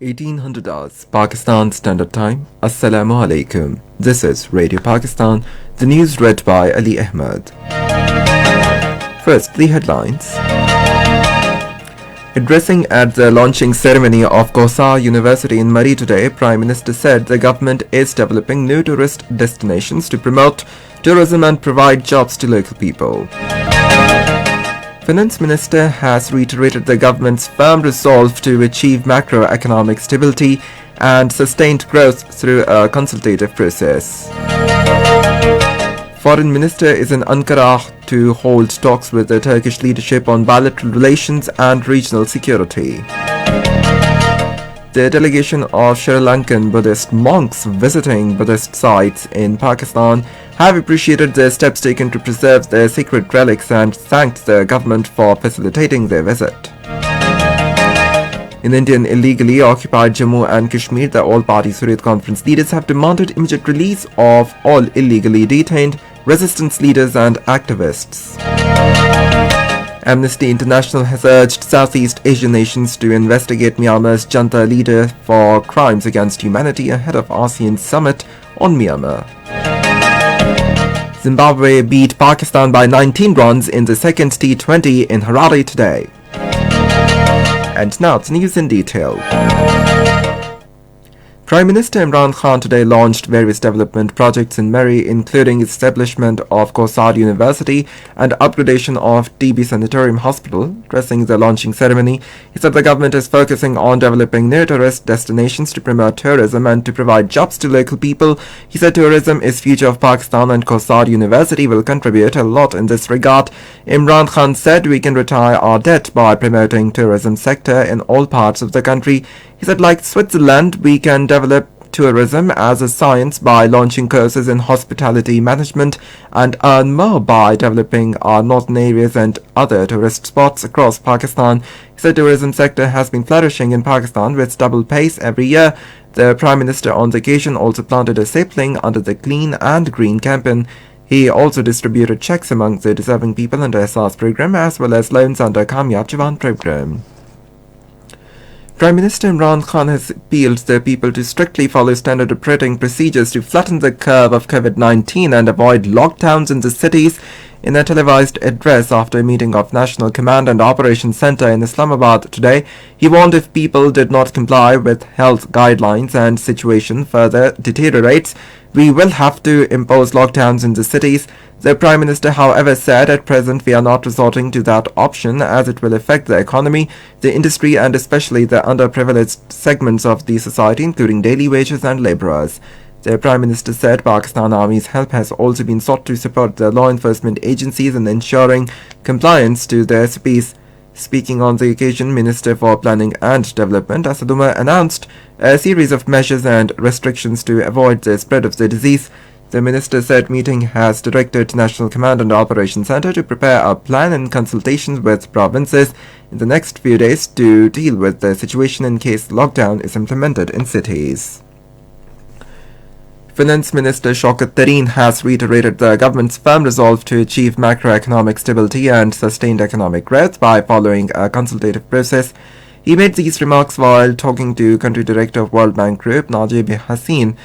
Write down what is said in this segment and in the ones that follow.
1800 hours, Pakistan Standard Time. Assalamu alaikum. This is Radio Pakistan. The news read by Ali Ahmed. First, the headlines. Addressing at the launching ceremony of Kosa University in Murray today, Prime Minister said the government is developing new tourist destinations to promote tourism and provide jobs to local people. Finance Minister has reiterated the government's firm resolve to achieve macroeconomic stability and sustained growth through a consultative process. Foreign Minister is in Ankara to hold talks with the Turkish leadership on bilateral relations and regional security. The delegation of Sri Lankan Buddhist monks visiting Buddhist sites in Pakistan have appreciated the steps taken to preserve their sacred relics and thanked the government for facilitating their visit. In Indian illegally occupied Jammu and Kashmir, the All-Party Hurriyat Conference leaders have demanded immediate release of all illegally detained resistance leaders and activists. Amnesty International has urged Southeast Asian nations to investigate Myanmar's junta leader for crimes against humanity ahead of ASEAN summit on Myanmar. Zimbabwe beat Pakistan by 19 runs in the second T20 in Harare today. And now the news in detail. Prime Minister Imran Khan today launched various development projects in Murray, including establishment of Kosar University and upgradation of TB Sanatorium Hospital. Addressing the launching ceremony, he said the government is focusing on developing new tourist destinations to promote tourism and to provide jobs to local people. He said tourism is future of Pakistan and Kosar University will contribute a lot in this regard. Imran Khan said we can retire our debt by promoting tourism sector in all parts of the country. He said, like Switzerland, we can develop tourism as a science by launching courses in hospitality management and earn more by developing our northern areas and other tourist spots across Pakistan. He said tourism sector has been flourishing in Pakistan with double pace every year. The Prime Minister on the occasion also planted a sapling under the Clean and Green campaign. He also distributed checks among the deserving people under SARS program as well as loans under Kamyab Jawan program. Prime Minister Imran Khan has appealed to the people to strictly follow standard operating procedures to flatten the curve of COVID-19 and avoid lockdowns in the cities. In a televised address after a meeting of National Command and Operations Centre in Islamabad today, he warned if people did not comply with health guidelines and situation further deteriorates, we will have to impose lockdowns in the cities. The Prime Minister, however, said at present we are not resorting to that option as it will affect the economy, the industry and especially the underprivileged segments of the society including daily wages and labourers. The Prime Minister said Pakistan Army's help has also been sought to support the law enforcement agencies in ensuring compliance to the SOPs. Speaking on the occasion, Minister for Planning and Development Asad Umar announced a series of measures and restrictions to avoid the spread of the disease. The minister said meeting has directed National Command and Operations Centre to prepare a plan in consultations with provinces in the next few days to deal with the situation in case lockdown is implemented in cities. Finance Minister Shaukat Tareen has reiterated the government's firm resolve to achieve macroeconomic stability and sustained economic growth by following a consultative process. He made these remarks while talking to Country Director of World Bank Group, Najib Hassin,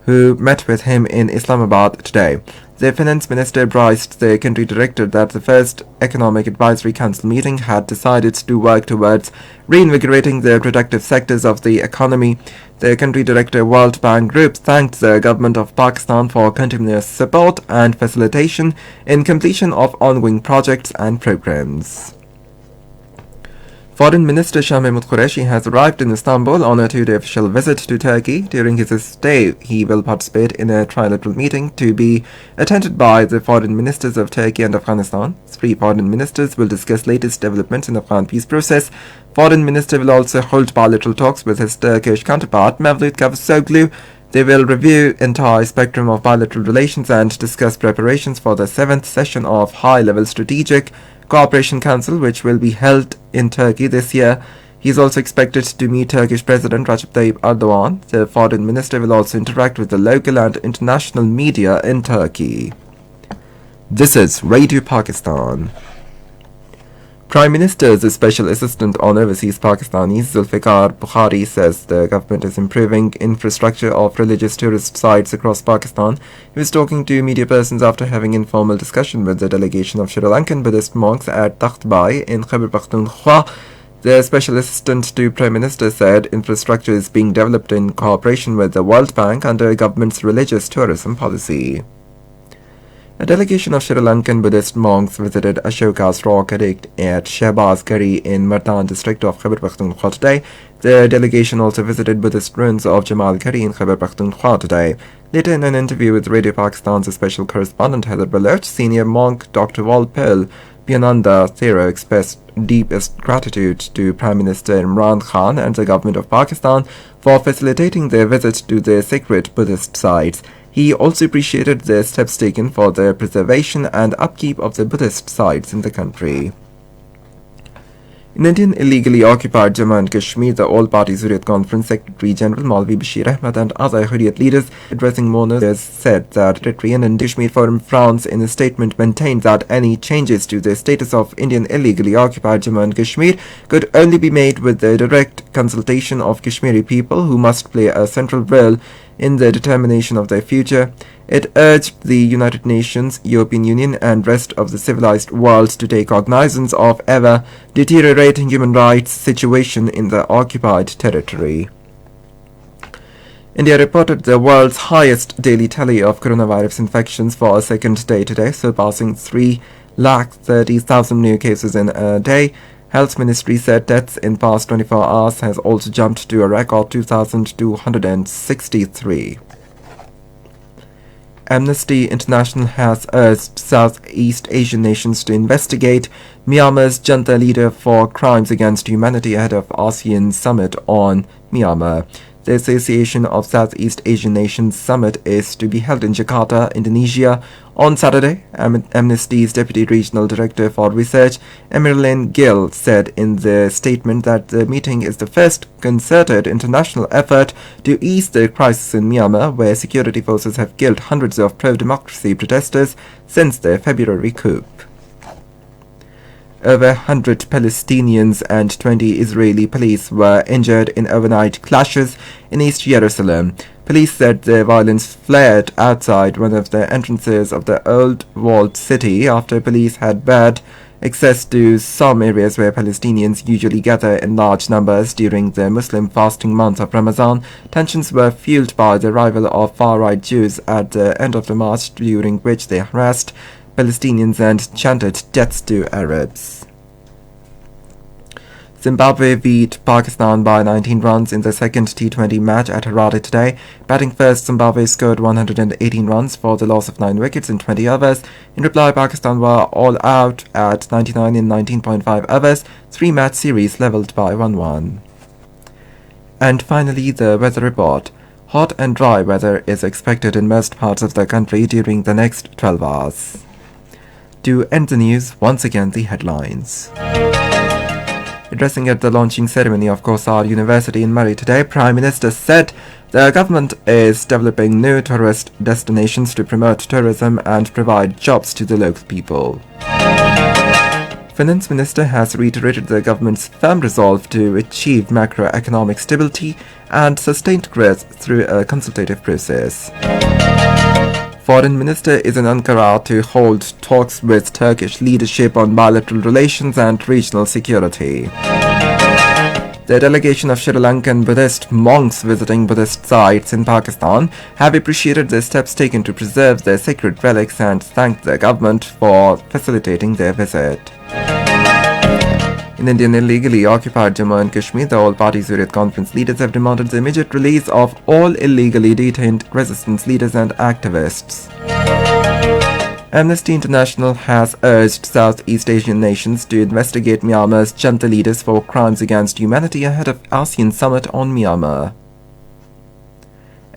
who met with him in Islamabad today. The Finance Minister advised the country director that the first Economic Advisory Council meeting had decided to work towards reinvigorating the productive sectors of the economy. The country director World Bank Group thanked the government of Pakistan for continuous support and facilitation in completion of ongoing projects and programs. Foreign Minister Shah Mahmood Qureshi has arrived in Istanbul on a two-day official visit to Turkey. During his stay, he will participate in a trilateral meeting to be attended by the foreign ministers of Turkey and Afghanistan. Three foreign ministers will discuss latest developments in the Afghan peace process. Foreign Minister will also hold bilateral talks with his Turkish counterpart, Mevlut Cavusoglu. They will review entire spectrum of bilateral relations and discuss preparations for the 7th session of High-Level Strategic Cooperation Council, which will be held in Turkey this year. He is also expected to meet Turkish President Recep Tayyip Erdogan. The foreign minister will also interact with the local and international media in Turkey. This is Radio Pakistan. Prime Minister's Special Assistant on Overseas Pakistanis, Zulfikar Bukhari, says the government is improving infrastructure of religious tourist sites across Pakistan. He was talking to media persons after having informal discussion with the delegation of Sri Lankan Buddhist monks at Takht Bai in Khyber Pakhtunkhwa. The Special Assistant to Prime Minister said infrastructure is being developed in cooperation with the World Bank under government's religious tourism policy. A delegation of Sri Lankan Buddhist monks visited Ashoka's rock edict at Shehbaz Gari in Mardan district of Khyber Pakhtunkhwa today. The delegation also visited Buddhist ruins of Jamal Gari in Khyber Pakhtunkhwa today. Later, in an interview with Radio Pakistan's special correspondent Heather Baloch, senior monk Dr. Walpil Piananda Thero expressed deepest gratitude to Prime Minister Imran Khan and the government of Pakistan for facilitating their visit to the sacred Buddhist sites. He also appreciated the steps taken for the preservation and upkeep of the Buddhist sites in the country. In Indian illegally occupied Jammu and Kashmir, the All-Party Hurriyat Conference Secretary General Maulvi Bashir Ahmed and other Hurriyat leaders addressing mourners said that Territory and Kashmir Forum France in a statement maintained that any changes to the status of Indian illegally occupied Jammu and Kashmir could only be made with the direct consultation of Kashmiri people, who must play a central role in the determination of their future. It urged the United Nations, European Union and rest of the civilized world to take cognizance of ever deteriorating human rights situation in the occupied territory. India reported the world's highest daily tally of coronavirus infections for a second day today, surpassing 330,000 new cases in a day. Health Ministry said deaths in past 24 hours has also jumped to a record 2,263. Amnesty International has urged Southeast Asian nations to investigate Myanmar's junta leader for crimes against humanity ahead of ASEAN summit on Myanmar. The Association of Southeast Asian Nations Summit is to be held in Jakarta, Indonesia, on Saturday. Amnesty's Deputy Regional Director for Research, Emerlyn Gill, said in the statement that the meeting is the first concerted international effort to ease the crisis in Myanmar, where security forces have killed hundreds of pro-democracy protesters since the February coup. Over 100 Palestinians and 20 Israeli police were injured in overnight clashes in East Jerusalem. Police said the violence flared outside one of the entrances of the old walled city after police had barred access to some areas where Palestinians usually gather in large numbers during the Muslim fasting month of Ramadan. Tensions were fueled by the arrival of far-right Jews at the end of the march, during which they harassed Palestinians and chanted deaths to Arabs. Zimbabwe beat Pakistan by 19 runs in the second T20 match at Harare today. Batting first, Zimbabwe scored 118 runs for the loss of 9 wickets in 20 overs. In reply, Pakistan were all out at 99 in 19.5 overs, 3-match series levelled by 1-1. And finally, the weather report. Hot and dry weather is expected in most parts of the country during the next 12 hours. To end the news, once again the headlines. Addressing at the launching ceremony of Kosar University in Murray today, Prime Minister said the government is developing new tourist destinations to promote tourism and provide jobs to the local people. Finance Minister has reiterated the government's firm resolve to achieve macroeconomic stability and sustained growth through a consultative process. Foreign Minister is in Ankara to hold talks with Turkish leadership on bilateral relations and regional security. The delegation of Sri Lankan Buddhist monks visiting Buddhist sites in Pakistan have appreciated the steps taken to preserve their sacred relics and thanked the government for facilitating their visit. In Indian illegally occupied Jammu and Kashmir, the All-Party Hurriyat Conference leaders have demanded the immediate release of all illegally detained resistance leaders and activists. Amnesty International has urged Southeast Asian nations to investigate Myanmar's junta leaders for crimes against humanity ahead of ASEAN summit on Myanmar.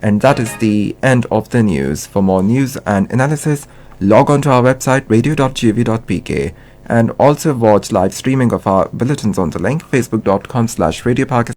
And that is the end of the news. For more news and analysis, log on to our website radio.gov.pk and also watch live streaming of our bulletins on the link facebook.com/radiopakistan.